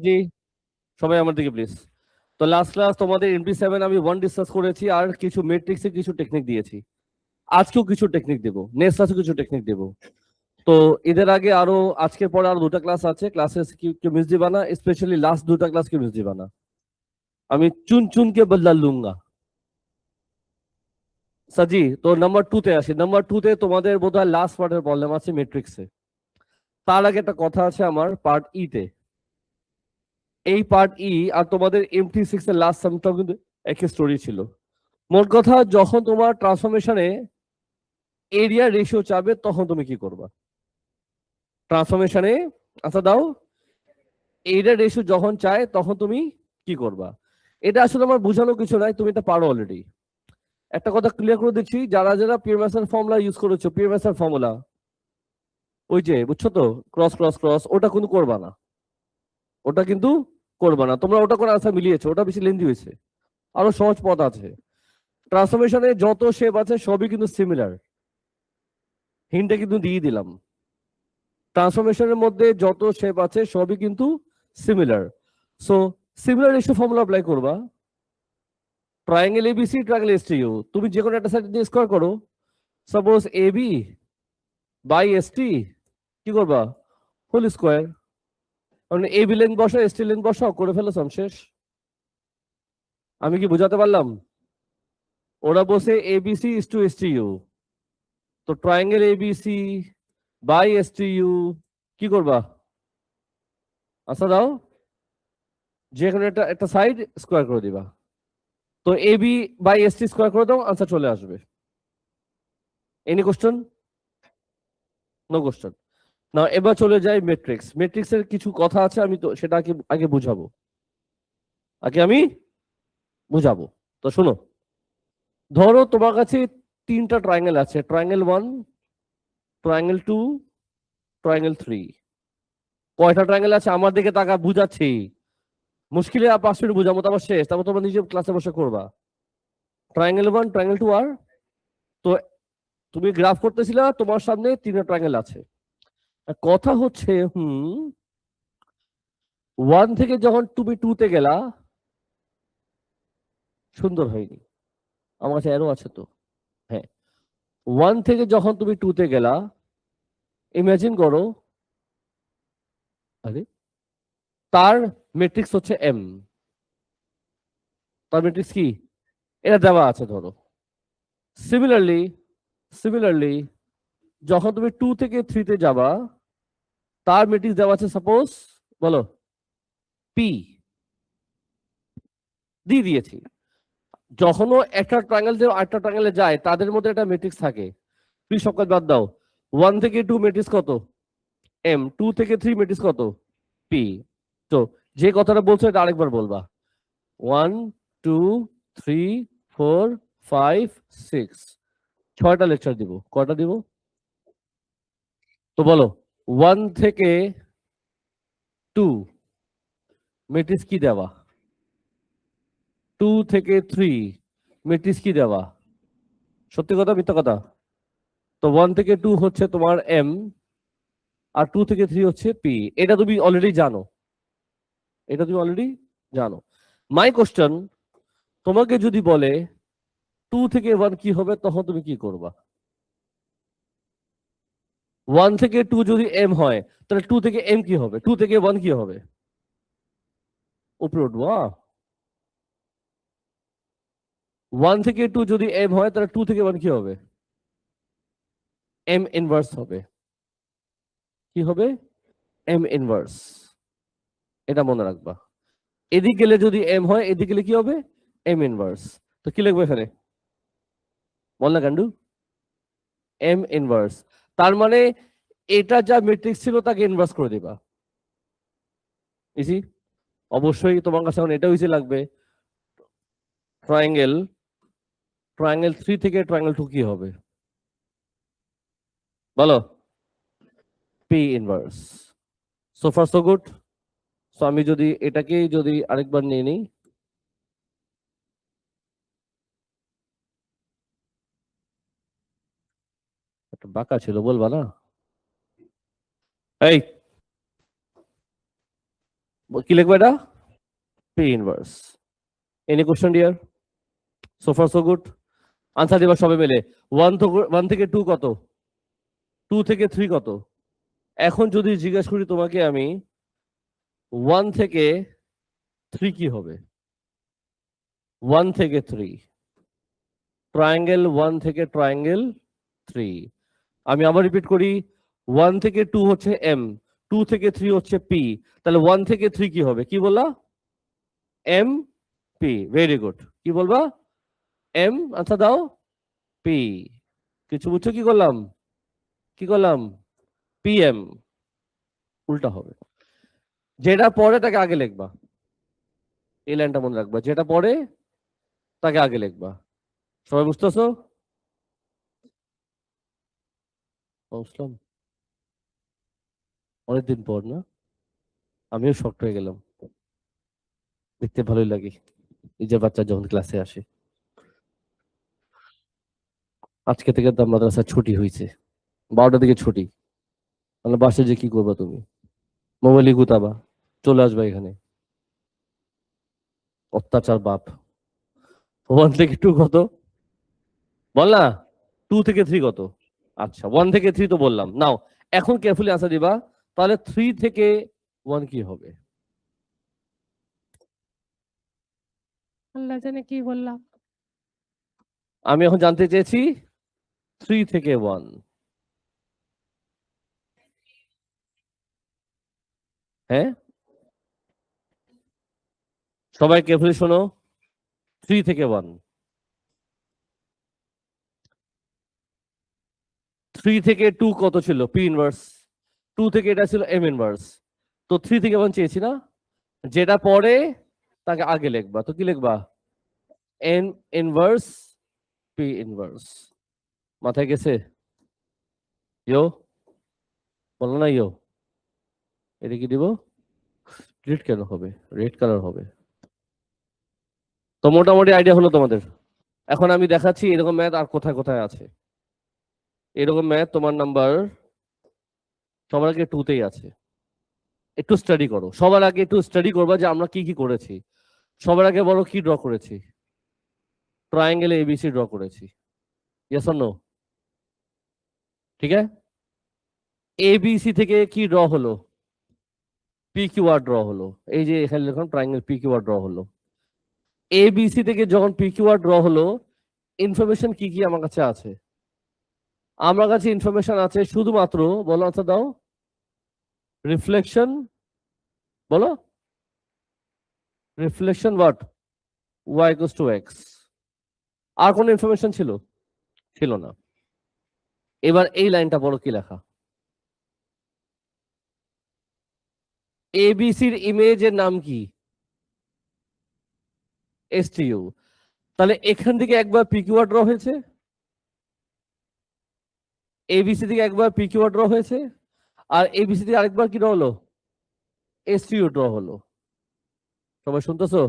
জি সবাই আমার দিকে প্লিজ। তো লাস্ট ক্লাস তোমাদের MP7 আমি 1 ডিসকাস করেছি, আর কিছু ম্যাট্রিক্সে কিছু টেকনিক দিয়েছি। আজকেও কিছু টেকনিক দেবো, নেক্সট ক্লাসে কিছু টেকনিক দেবো। তো এদের আগে আরো আজকের পরে আরো 2টা ক্লাস আছে, ক্লাসে কেউ মিস দিবা না, স্পেশালি লাস্ট 2টা ক্লাস কেউ মিস দিবা না। আমি চুন চুনকে বদলা লুঙ্গা। সাজি, তো নাম্বার 2-তে আসি। নাম্বার 2-তে তোমাদের বোধহয় লাস্ট পার্টের প্রবলেম আছে ম্যাট্রিক্সে। তার আগে একটা কথা আছে আমার পার্ট তে। এই পার্ট আর তোমাদের MT6 এর লাস্ট সামটাও কিন্তু একই স্টোরি ছিল। মোট কথা, যখন তোমার ট্রান্সফরমেশনে এরিয়া রেশিও চাবে তখন তুমি কি করবা? ট্রান্সফরমেশনে আচ্ছা দাও, এরিয়া রেশিও যখন চায় তখন তুমি কি করবা? এটা আসলে আমার বোঝানো কিছু নাই, তুমি এটা পারো অলরেডি। একটা কথা ক্লিয়ার করে দিচ্ছি, যারা যারা পিএমএসআর ফর্মুলা ইউজ করেছো, পিএমএসআর ফর্মুলা ওই যে বুঝছো তো, ক্রস ক্রস ক্রস, ওটা কিন্তু করবা না। ওটা কিন্তু করবা না, তোমরা ওটা করে আনসার মিলিয়েছো, ওটা বেশি লেন্দি হয়েছে। আরো সহজ পথ আছে। ট্রান্সফরমেশনে যত শেপ আছে সবই কিন্তু সিমিলার, হিন্টটা কিন্তু দিয়ে দিলাম। ট্রান্সফরমেশনের মধ্যে যত শেপ আছে সবই কিন্তু similar. So similar ratio formula apply করবা। ট্রায়াঙ্গেল এবিসি, ট্রায়াঙ্গেল এসটিইউ, তুমি যে কোনো একটা সাইড দিয়ে স্কোয়ার করো। সাপোজ এবি বাই এসটি, কি করবা? Whole square. মানে এবি লেন্থ বসাও, এসটি লেন্থ বসাও, করে ফেলো, শেষ। আমি কি বুঝাতে পারলাম? ওরা বসে এবিসি ইস টু এসটিইউ, তো ট্রায়াঙ্গেল এবিসি বাই এসটিইউ কি করবা? আচ্ছা দাও, যে কোনো একটা একটা সাইড স্কোয়ার করে দিবা। তো এবি বাই এসটি স্কোয়ার করে দাও, আনসার চলে আসবে। Any question? No question. না, এবার চলে যাই ম্যাট্রিক্স। ম্যাট্রিক্সের কিছু কথা আছে, আমি তো সেটা আগে বুঝাবো। আমি বুঝাবো। তো শোনো, ধরো তোমার কাছে 3টা ট্রায়াঙ্গেল আছে, ট্রায়াঙ্গেল 1, ট্রায়াঙ্গেল 2, ট্রায়াঙ্গেল 3। কয়টা ট্রায়াঙ্গেল আছে আমার দিকে তাকা, বুঝাচ্ছি। মুশকিলে আর 5 মিনিট বুঝাবো, তারপর শেষ, তারপর তোমরা নিজে ক্লাসে বসে করবা। ট্রায়াঙ্গেল 1, ট্রায়াঙ্গেল 2 আর। তো তুমি গ্রাফ করতেছিলা, তোমার সামনে 3টা ট্রায়াঙ্গেল আছে। কথা হচ্ছে 1 থেকে যখন তুমি 2-তে গেলা, সুন্দর হয়নি, আমার কাছে অ্যারো আছে তো। হ্যাঁ, 1 থেকে যখন তুমি 2-তে গেলা, ইমাজিন করো, আরে তার ম্যাট্রিক্স হচ্ছে এম। তার ম্যাট্রিক্স কি? এটা দেওয়া আছে ধরো। সিমিলারলি সিমিলারলি যখন তুমি 2 থেকে 3-তে যাবা, তার ম্যাট্রিক্স দেওয়া আছে, সাপোজ বলো পি, দিয়ে দিয়েছি। যখনও একটা ট্রায়াঙ্গেল দিয়ে আরেকটা ট্রায়াঙ্গেলে যায়, তাদের মধ্যে একটা ম্যাট্রিক্স থাকে। পি সংখ্যা বাদ দাও। 1 থেকে 2 ম্যাট্রিক্স কত? এম। 2 থেকে 3 ম্যাট্রিক্স কত? পি। তো যে কথাটা বলছো এটা আরেকবার বলবা। 1 2 3 4 5 6, 6টা লেকচার দিব। কয়টা দিব? তো বলো, 1 থেকে 2 ম্যাট্রিক্স কি দেওয়া? 2 থেকে 3 ম্যাট্রিক্স কি দেওয়া? সত্যি কথা মিথ্যা কথা? তো 1 থেকে 2 হচ্ছে তোমার এম, আর 2 থেকে 3 হচ্ছে পি। এটা তুমি অলরেডি জানো, এটা তুমি অলরেডি জানো। মাই কোশ্চেন, তোমাকে যদি বলে 2 থেকে 1 কি হবে, তখন তুমি কি করবা? 1 থেকে 2 যদি এম হয়, তাহলে 2 থেকে এম কি হবে? 2 থেকে 1 কি হবে? উপরে উঠবো। 1 থেকে 2 যদি এম হয়, তাহলে 2 থেকে 1 কি হবে? এম ইনভার্স হবে। কি হবে? M inverse. এটা মনে রাখবা। এদিক গেলে যদি এম হয়, এদিক গেলে কি হবে? M inverse. তো কি লিখবো এখানে? বল না গান্ডু। M inverse. তার মানে এটা যা ম্যাট্রিক্স ছিল তাকে ইনভার্স করে দিবা। ইজি। অবশ্যই তোমার কাছে এখন এটাও ইজি লাগবে। ট্রায়াঙ্গেল ট্রায়াঙ্গেল 3 থেকে ট্রায়াঙ্গেল 2 কি হবে? বলো। P inverse. So far so good. So আমি যদি এটাকেই যদি আরেকবার নিয়ে নিই, একটা বাঁকা ছিল, বলবা না? এই কি লিখবে এটা? P inverse. Any question dear? So far so good. Answer দিবা সবে মিলে। 1 থেকে 2 কত? 2 থেকে 3 কত? এখন যদি জিজ্ঞেস করি তোমাকে আমি 1 থেকে 3 কি হবে? 1 থেকে 3 ট্রায়াঙ্গেল, 1 থেকে ট্রায়াঙ্গেল 3। আমি আবার রিপিট করি, 1 থেকে 2 হচ্ছে এম, 2 থেকে 3 হচ্ছে পি, তাহলে 1 থেকে 3 কি হবে? কি বললা? M P. Very good. কি বলবা? এম। আচ্ছা দাও। পি। কিছু বুঝছো? কি করলাম? কি করলাম? P M. উল্টা হবে। যেটা পরে তাকে আগে লিখবা। এই লাইনটা মনে রাখবা, যেটা পরে তাকে আগে লিখবা। সবাই বুঝতেছো? বুঝলাম। অনেকদিন পর না? আমিও শক্ট হয়ে গেলাম। দেখতে ভালোই লাগে এই যে বাচ্চা যখন ক্লাসে আসে। আজকে থেকে তো মাদ্রাসা ছুটি হয়েছে, 12টার দিকে ছুটি। মানে বাসে যে কি করবা তুমি? মোবাইলই গুতাবা, চলে আসবা এখানে। অত্যাচার বাপ। 1 থেকে 2 কত বল না? 2 থেকে 3 কত? আচ্ছা 1 থেকে 3 তো বললাম। নাও এখন কেয়ারফুলি আনসার দিবা। তাহলে 3 থেকে 1 কি হবে? আল্লাহ জানে কি বললাম। আমি এখন জানতে চেয়েছি 3 থেকে 1। হ্যাঁ, সবাই কেয়ারফুলি শোনো। 3 থেকে 1। 3 থেকে 2 কত ছিল? P inverse. 2 থেকে এটা ছিল এম ইনভার্স। তো 3 থেকে 1 চেয়েছি না? যেটা পরে তাকে আগে লিখবা। তো কি লিখবা? N inverse P inverse. মাথায় গেছে? ইয়ো বলো না ইয়ো। এটা কি দিব? রেড কেন হবে? রেড কালার হবে। তো মোটামুটি আইডিয়া হলো তোমাদের। এখন আমি দেখাচ্ছি এরকম ম্যাথ আর কোথায় কোথায় আছে। এরকম ম্যাথ তোমার নাম্বার সবার আগে 2তেই আছে। একটু স্টাডি করো, সবার আগে একটু স্টাডি করবা যে আমরা কি কি করেছি। সবার আগে বলো কি ড্র করেছি? ট্রায়াঙ্গেলে এবিসি ড্র করেছি। Yes or no? ঠিক আছে। এবিসি থেকে কি ড্র হলো? পি কিউ আর ড্র হলো। এই যে এখানে লিখলাম triangle P Q R draw হলো। এবিসি থেকে যখন পি কিউ আর ড্র হলো, ইনফরমেশন কি কি আমার কাছে আছে? আমার কাছে ইনফরমেশন আছে শুধুমাত্র, বলো আচ্ছা দাও, রিফ্লেকশন। বলো reflection what? Y equals to X. আর কোন ইনফরমেশন ছিল? ছিল না। এবার এই লাইনটা বড় কি লেখা? এবিসির ইমেজের নাম কি? এসটিইউ। তাহলে এখান থেকে একবার পিকিউআর ড্র হয়েছে, এবিসি থেকে একবার পিকিউআর ড্র হয়েছে, আর এবিসি থেকে আরেকবার কি ড্র হলো? এসটিইউ ড্র হলো। সবাই শুনতেছো?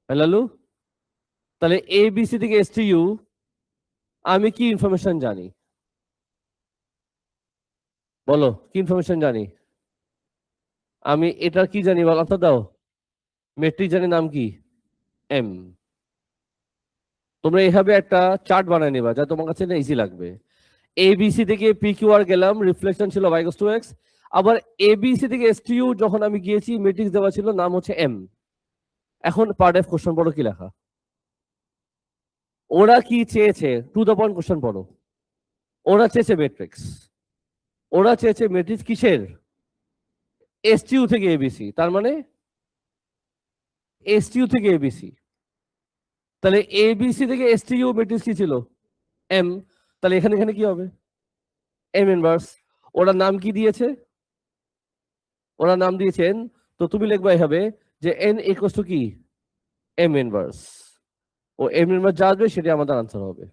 লালু, তাহলে এবিসি থেকে এসটিইউ আমি কি ইনফরমেশন জানি? বলো কি ইনফরমেশন জানি? আমি এটার কি জানি বলো তো দাও। মেট্রিক জানি, নাম কি? এম। তোমরা এইভাবে একটা চার্ট বানায় নিবা যা তোমার কাছে ইজি লাগবে। এবিসি থেকে পি কিউ আর গেলাম, রিফ্লেকশন ছিল y = 2x। আবার এবিসি থেকে এসটিইউ যখন আমি গিয়েছি, মেট্রিক্স দেওয়া ছিল, নাম হচ্ছে এম। এখন পার্ট এফ কোশ্চেন পড়ো কি লেখা? ওরা কি চেয়েছে? টু দ্য পয়েন্ট কোশ্চেন পড়ো। ওরা চেয়েছে ম্যাট্রিক্স। ওরা চেয়েছে ম্যাট্রিক্স কিসের? এসটিইউ থেকে এবিসি। তার মানে এসটিইউ থেকে এবিসি। তাহলে এবিসি থেকে এসটিইউ ম্যাট্রিক্স কি ছিল? এম। তাহলে এখানে এখানে কি হবে? M inverse. ওরা নাম কি দিয়েছে? ওরা নাম দিয়েছেন। তো তুমি লিখবা এভাবে যে এন ইকুয়ালস টু কি? M inverse. ও এম ইনভার্স যা আসবে সেটা আমাদের আনসার হবে।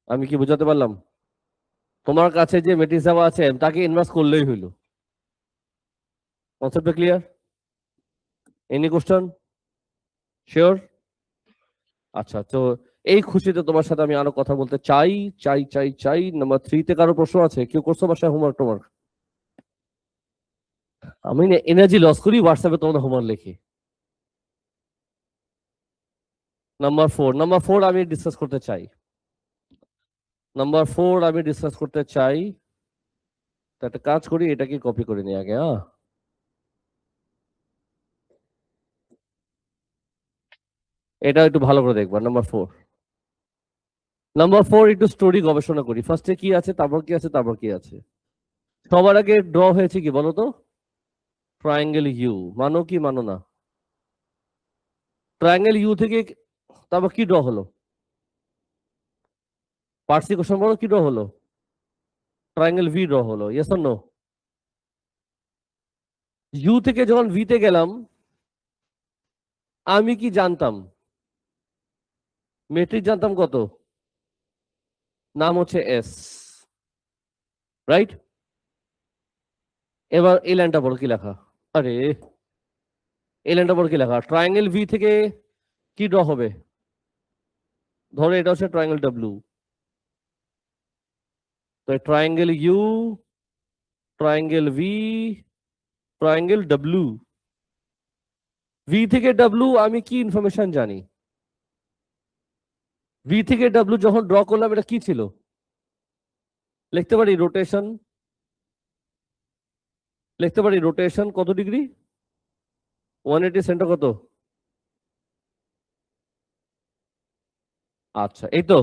আমি কি বুঝাতে পারলাম? তোমার কাছে যে ম্যাট্রিক্স দেওয়া আছে তাকে ইনভার্স করলেই হইলো। কনসেপ্টটা ক্লিয়ার? Any question? শিওর? আচ্ছা, তো এই খুশিতে তোমার সাথে আমি আরো কথা বলতে চাই চাই চাই চাই। নাম্বার 3 তে কারো প্রশ্ন আছে? কেউ করছো বাসায় হোমওয়ার্ক টোমওয়ার্ক? আমি এনার্জি লস করি, হোয়াটসঅ্যাপে তোমাদের হোমওয়ার্ক লিখি। নাম্বার 4 আমি ডিসকাস করতে চাই। তো একটা কাজ করি, এটাকে কপি করে নিই আগে। এটা একটু ভালো করে দেখবা। নাম্বার 4 একটু স্টোরি গবেষণা করি। ফার্স্টে কি আছে, তারপর কি আছে, তারপর কি আছে। সবার আগে ড্র হয়েছে কি বলো তো? Triangle U. মানো কি মানো না? ট্রায়াঙ্গেল ইউ থেকে তারপর কি ড্র হলো? পার্সি কোশ্চেন বলো, কি ড্র হলো? ট্রায়াঙ্গেল ভি ড্র হলো। Yes or no? ইউ থেকে যখন ভি তে গেলাম, আমি কি জানতাম? মেট্রিক জানতাম কত? নাম হচ্ছে এস, রাইট? এবার এই লাইনটা পড়ো, কি লেখা? আরে, এই লাইনটা পড়ো, কি লেখা? ট্রায়াঙ্গেল ভি থেকে কি ড্র হবে? ধরো এটা হচ্ছে ট্রায়াঙ্গেল ডাব্লিউ। তো triangle U, triangle V, triangle W. V থেকে ডাব্লিউ আমি কি ইনফরমেশন জানি? ভি থেকে ডাব্লিউ যখন ড্র করলাম, এটা কি ছিল? লিখতে পারি রোটেশন। কত ডিগ্রি? 180 সেন্টার কত? আচ্ছা, এই তো।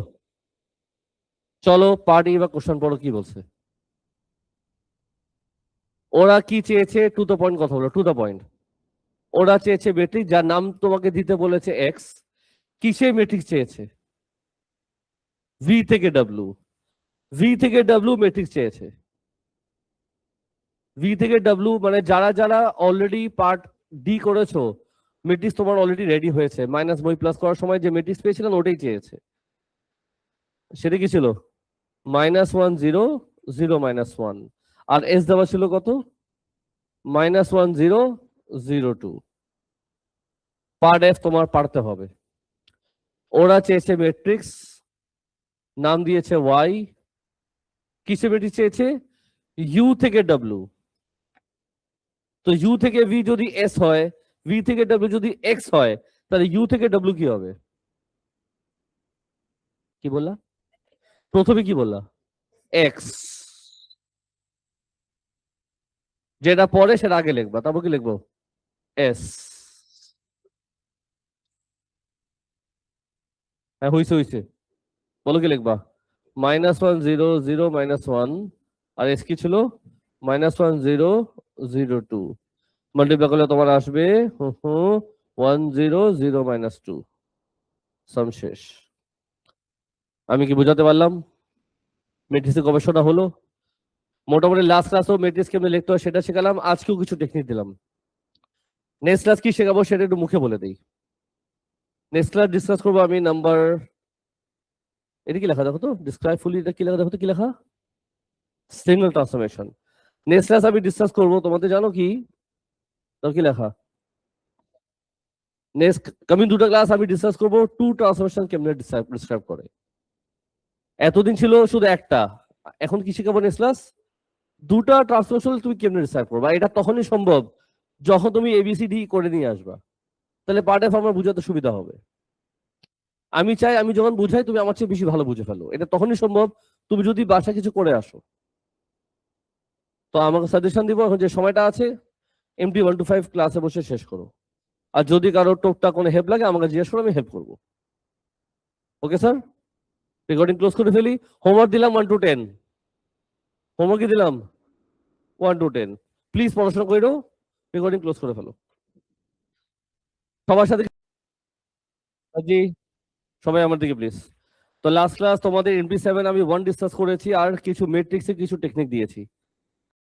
চলো পার্টি বা কোশ্চেন পড়ো, কি বলছে। ওরা কি চেয়েছে? টু দ্য পয়েন্ট কথা বলো, টু দ্য পয়েন্ট। ওরা চেয়েছে ম্যাট্রিক্স যার নাম তোমাকে দিতে বলেছে এক্স। কিসে ম্যাট্রিক্স চেয়েছে? ভি থেকে ডাব্লিউ। ভি থেকে ডাব্লিউ ম্যাট্রিক্স চেয়েছে। ভি থেকে ডাব্লিউ মানে যারা যারা অলরেডি পার্ট ডি করেছো, ম্যাট্রিক্স তোমার অলরেডি রেডি হয়েছে। মাইনাস বই প্লাস করার সময় যে ম্যাট্রিক্স পেয়েছিলেন ওটাই চেয়েছে। সেটা কি ছিল? -1 0 0 -1। আর এস দেওয়া ছিল কত? -1 0 0 2। পার্ট এফ তোমার পারতে হবে। ওরা চেয়েছে ম্যাট্রিক্স, নাম দিয়েছে ওয়াই। কিসে ম্যাট্রিক্স চেয়েছে? ইউ থেকে ডাব্লিউ। তো ইউ থেকে ভি যদি এস হয়, ভি থেকে ডাব্লিউ যদি এক্স হয়, তাহলে ইউ থেকে ডাব্লিউ কি হবে? কি বললা? প্রথমে কি বললা? এক্স। যেটা পরে সেটা আগে লিখবা, তারপর কি লিখবো? এস। হ্যাঁ, হইছে হইছে। বলো কি লিখবা? -1 0 0 -1। আর এস কি ছিল? -1 0 0 2। মাল্টিপ্লাই করলে তোমার আসবে 1 0 0 -2। সাম শেষ। আমি কি বুঝাতে পারলাম? ম্যাট্রিক্সের গবেষণা হলো। মোটামুটি লাস্ট ক্লাসও ম্যাট্রিক্স কেমনে লিখতে হয় সেটা শেখালাম, আজকেও কিছু টেকনিক দিলাম। নেক্সট ক্লাস কি শেখাবো সেটা একটু মুখে বলে দিই। নেক্সট ক্লাস ডিসকাস করবো আমি নাম্বার, এটা কি লেখা দেখো তো, ডিসক্রাইব ফুলি, এটা কি লেখা দেখো তো, কি লেখা? Single transformation. নেক্সট ক্লাস আমি ডিসকাস করবো, তোমাদের জানো কি কি লেখা? নেক্সট কামিং দুটো ক্লাস আমি ডিসকাস করবো টু ট্রান্সফরমেশন কেমনে ডিসক্রাইব করে। এতদিন ছিল শুধু একটা, এখন কি শিখাবো নেক্সট ক্লাস? দুটা ট্রান্সফরমেশন তুমি কেমনে ডিসক্রাইব করবা। এটা তখনই সম্ভব যখন তুমি এবিসিডি করে নিয়ে আসবা, তাহলে পার্ট এফ আমার বুঝাতে সুবিধা হবে। আমি চাই আমি যখন বুঝাই তুমি আমার চেয়ে বেশি ভালো বুঝে ফেলো, এটা তখনই সম্ভব তুমি যদি বাসা কিছু করে আসো। তো আমাকে সাজেশন দিব, এখন যে সময়টা আছে এমটি 1 to 5 ক্লাসে বসে শেষ করো। আর যদি কারো টোকটা কোনো হেল্প লাগে আমাকে জিজ্ঞেস করো, আমি হেল্প করবো। ওকে স্যার, রেকর্ডিং ক্লোজ করে ফেলি। হোমওয়ার্ক দিলাম 1 to 10। হোমওয়ার্ক কি দিলাম? 1 to 10। প্লিজ পড়াশোনা করে দাও, রেকর্ডিং ক্লোজ করে ফেলো। সবার সাথে জি, সবাই আমার দিকে প্লিজ। তো লাস্ট ক্লাস তোমাদের এমপি 7 আমি 1 ডিসকাস করেছি, আর কিছু ম্যাট্রিক্সে কিছু টেকনিক দিয়েছি।